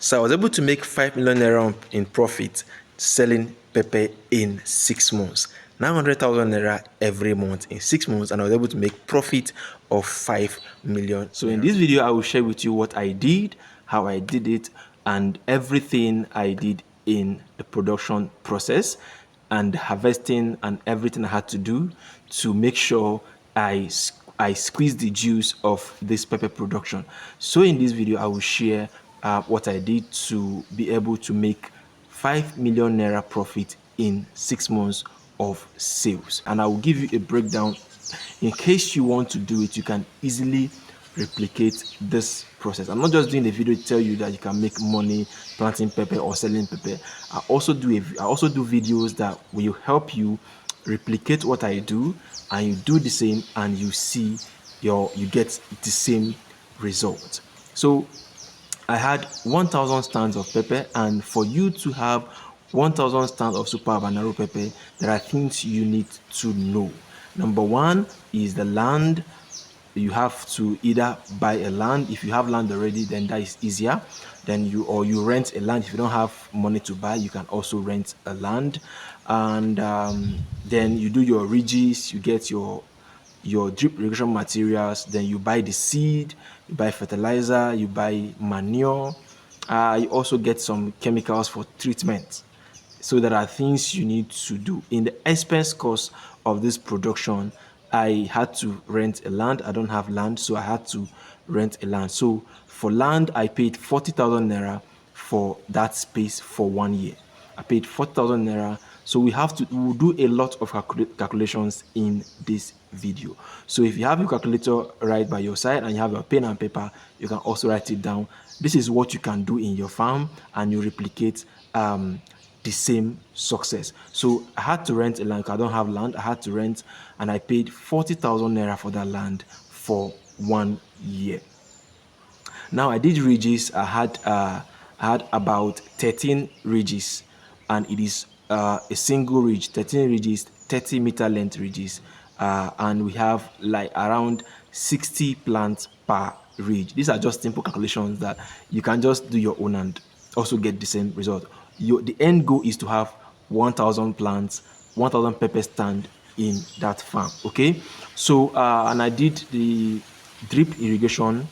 So I was able to make 5 million naira in profit selling pepper in 6 months. 900,000 naira every month in 6 months, and I was able to make profit of 5 million. So in this video, I will share with you what I did, how I did it, and everything I did in the production process and harvesting and everything I had to do to make sure I squeeze the juice of this pepper production. So in this video, I will share what I did to be able to make 5 million naira profit in 6 months of sales. And I will give you a breakdown. In case you want to do it, you can easily replicate this process. I'm not just doing the video to tell you that you can make money planting pepper or selling pepper. I also do videos that will help you replicate what I do, and you do the same, and you get the same result. So I had 1,000 stands of pepper, and for you to have 1,000 stands of super habanero pepper, there are things you need to know. Number one is the land. You have to either buy a land. If you have land already, then that is easier. Then you rent a land. If you don't have money to buy, you can also rent a land. And then you do your ridges. You get your drip irrigation materials. Then you buy the seed, you buy fertilizer, you buy manure. You also get some chemicals for treatment. So there are things you need to do. In the expense cost of this production, I had to rent a land. I don't have land, so I had to rent a land. So for land, I paid 40,000 naira for that space for 1 year. I paid 40,000 naira. So we will do a lot of calculations in this video. So if you have your calculator right by your side and you have your pen and paper, you can also write it down. This is what you can do in your farm, and you replicate the same success. So I had to rent a land. I don't have land. I had to rent, and I paid 40,000 naira for that land for 1 year. Now I did ridges. I had about 13 ridges, and it is a single ridge, 13 ridges, 30-meter length ridges, and we have like around 60 plants per ridge. These are just simple calculations that you can just do your own and also get the same result. The end goal is to have 1,000 plants, 1,000 pepper stand in that farm. Okay, so and I did the drip irrigation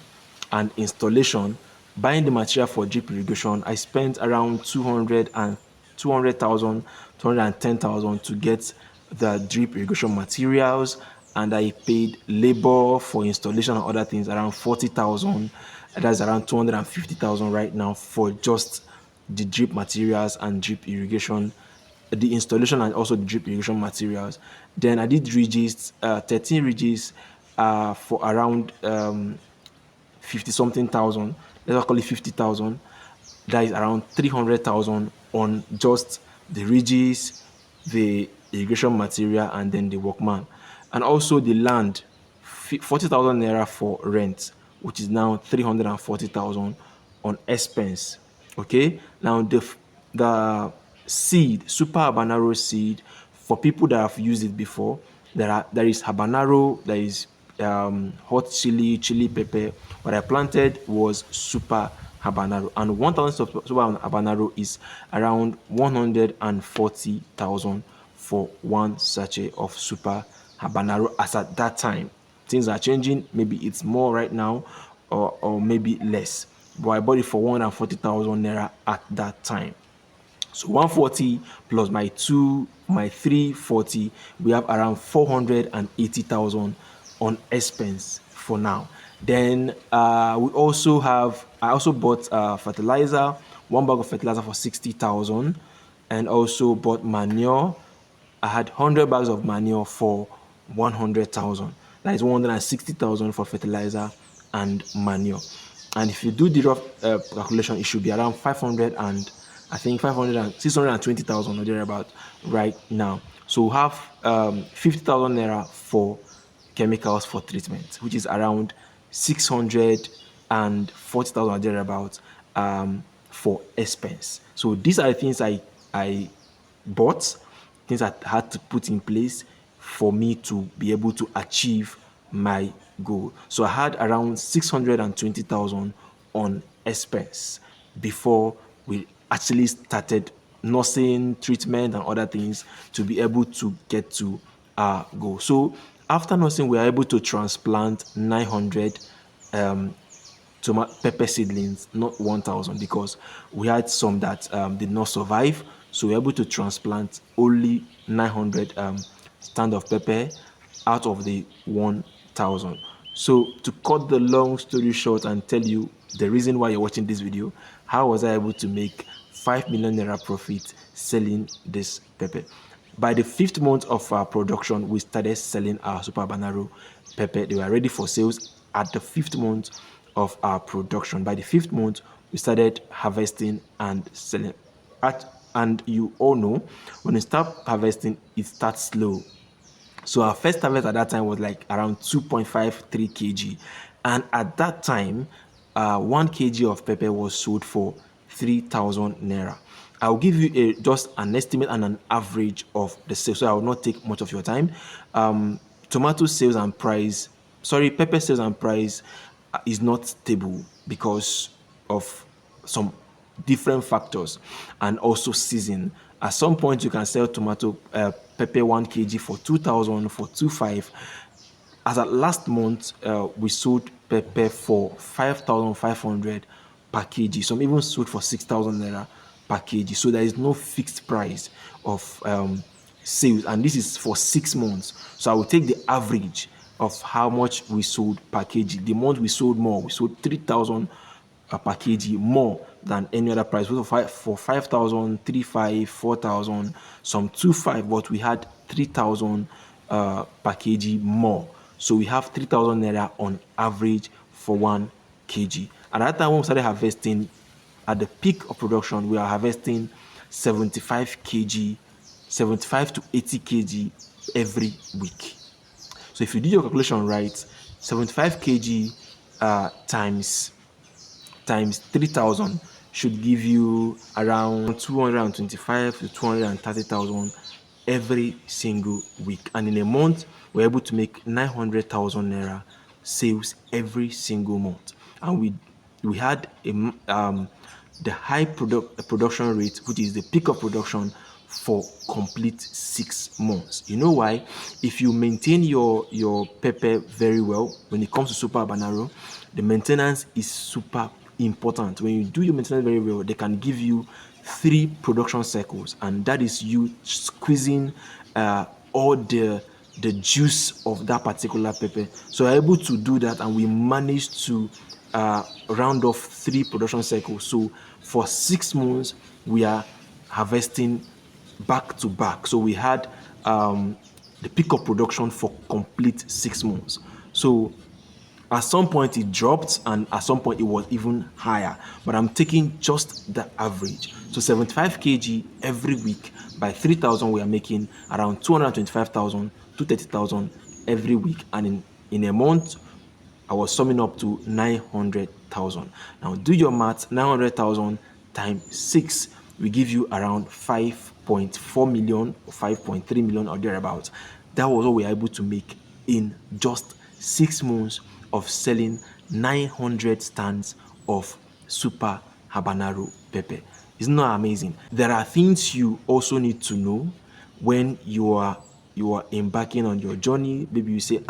and installation. Buying the material for drip irrigation, I spent around 200,000, 210,000 to get the drip irrigation materials, and I paid labor for installation and other things around 40,000. That's around 250,000 right now for just the drip materials and drip irrigation, the installation and also the drip irrigation materials. Then I did ridges, 13 ridges for around 50 something thousand. Let's call it 50,000. That is around 300,000 on just the ridges, the irrigation material, and then the workman, and also the land. 40,000 naira for rent, which is now 340,000 on expense. Okay, now the seed, super habanero seed, for people that have used it before, there is habanero, there is hot chili pepper. What I planted was super habanero, and 1,000 super habanero is around 140,000 for one sachet of super habanero. As at that time, things are changing. Maybe it's more right now, or maybe less, but I bought it for 140,000 naira at that time. So 140 plus my 340, we have around 480,000 on expense for now. Then I also bought fertilizer, 1 bag of fertilizer for 60,000, and also bought manure. I had 100 bags of manure for 100,000. That is 160,000 for fertilizer and manure. And if you do the rough calculation, it should be around 500 and I think 620,000 or thereabout right now. So we have 50,000 naira for chemicals for treatment, which is around 640,000 or thereabout for expense. So these are the things I bought, things I had to put in place for me to be able to achieve my goal. So I had around 620,000 on expense. before we actually started nursing, treatment, and other things to be able to get to our goal. So after nursing, we are able to transplant 900 pepper seedlings, not 1,000, because we had some that did not survive. So we're able to transplant only 900 stand of pepper out of the 1,000. So to cut the long story short and tell you the reason why you're watching this video, how was I able to make 5 million naira profit selling this pepper? By the 5th month of our production, we started selling our Super Banaro pepper. They were ready for sales at the 5th month of our production. By the 5th month, we started harvesting and selling. And you all know, when you start harvesting, it starts slow. So our first harvest at that time was like around 2.53 kg. And at that time, 1 kg of pepper was sold for 3,000 naira. I'll give you just an estimate and an average of the sales, so I will not take much of your time. Tomato sales and price, sorry, pepper sales and price is not stable because of some different factors and also season. At some point, you can sell tomato pepper 1 kg for 2,000, for 2,500. As at last month, we sold pepper for 5,500 per kg. Some even sold for 6,000 naira per kg. So there is no fixed price of sales, and this is for 6 months. So I will take the average of how much we sold per kg. The month we sold more, we sold 3,000 per kg more than any other price. For 5,000, 3,500, 4,000, some 2,500, but we had 3,000 per kg more. So we have 3,000 naira on average for 1 kg. At that time when we started harvesting, at the peak of production, we are harvesting 75 kg, 75 to 80 kg every week. So if you do your calculation right, 75 kg times 3,000 should give you around 225 to 230,000 every single week. And in a month, we're able to make 900,000 naira sales every single month. And we had the high production rate, which is the peak of production, for complete 6 months. You know why? If you maintain your pepper very well, when it comes to Super Banaro, the maintenance is super important. When you do your maintenance very well, they can give you 3 production cycles, and that is you squeezing all the juice of that particular pepper. So we're able to do that, and we managed to round off 3 production cycles. So for 6 months, we are harvesting back to back. So we had the peak of production for complete 6 months. So at some point it dropped, and at some point it was even higher, but I'm taking just the average. So 75 kg every week by 3,000, we are making around 225,000 to 30,000 every week, and in a month I was summing up to 900,000. Now do your math. 900,000 times 6 will give you around 5.4 million or 5.3 million or thereabouts. That was what we were able to make in just 6 months of selling 900 stands of Super Habanero pepper. Isn't that amazing? There are things you also need to know when you are embarking on your journey. Maybe you say,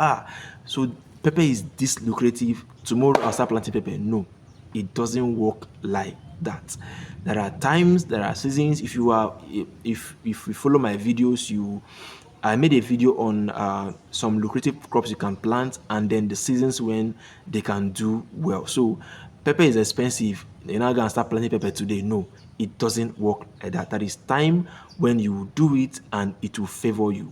so pepper is this lucrative, tomorrow I'll start planting pepper. No, it doesn't work like that. There are times, there are seasons. If you follow my videos, I made a video on some lucrative crops you can plant, and then the seasons when they can do well. So pepper is expensive, you're not gonna start planting pepper today. No, it doesn't work like that. That is time when you do it and it will favor you.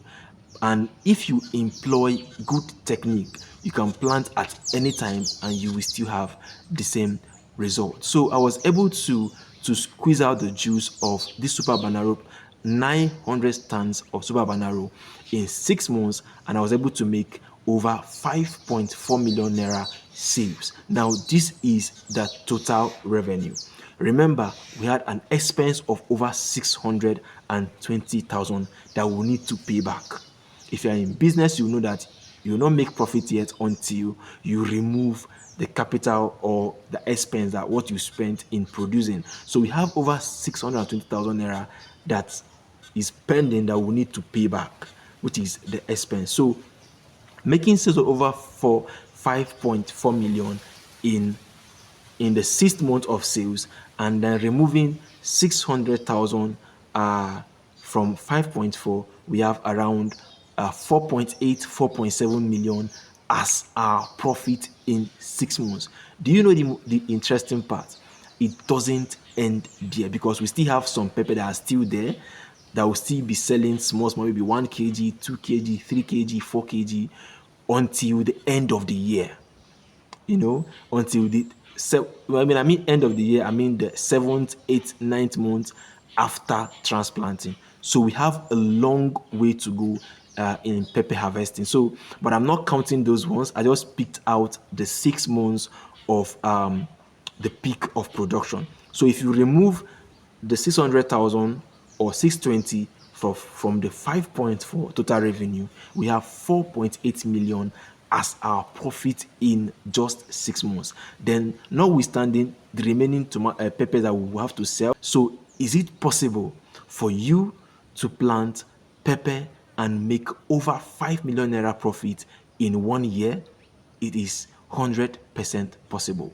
And if you employ good technique, you can plant at any time and you will still have the same result. So I was able to squeeze out the juice of this Super Banaro, 900 stands of Super Banaro in 6 months, and I was able to make over 5.4 million naira sales. Now this is the total revenue. Remember, we had an expense of over 620,000 that we need to pay back. If you are in business, you know that you will not make profit yet until you remove the capital or the expense that what you spent in producing. So we have over 620,000 naira that is pending that we need to pay back, which is the expense. So making sales of over 5.4 million in the 6th month of sales, and then removing 600,000 from 5.4, we have around 4.8, 4.7 million as our profit in 6 months. Do you know the interesting part? It doesn't end there, because we still have some pepper that are still there that will still be selling small, maybe 1 kg, 2 kg, 3 kg, 4 kg until the end of the year, until the end of the year, I mean the 7th, 8th, 9th month after transplanting. So we have a long way to go in pepper harvesting. So, but I'm not counting those ones. I just picked out the 6 months of the peak of production. So if you remove the 600,000 or 620 from the 5.4 total revenue, we have 4.8 million as our profit in just 6 months. Then, notwithstanding the remaining peppers that we will have to sell. So, is it possible for you to plant pepper and make over 5 million naira profit in 1 year? It is 100% possible.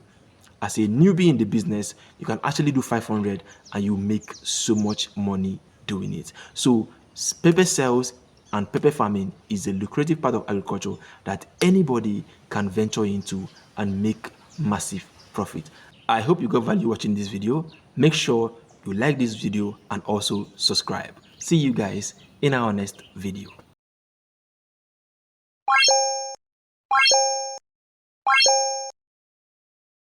As a newbie in the business, you can actually do 500 and you make so much money doing it. So pepper sales and pepper farming is a lucrative part of agriculture that anybody can venture into and make massive profit. I hope you got value watching this video. Make sure you like this video and also subscribe. See you guys in our next video.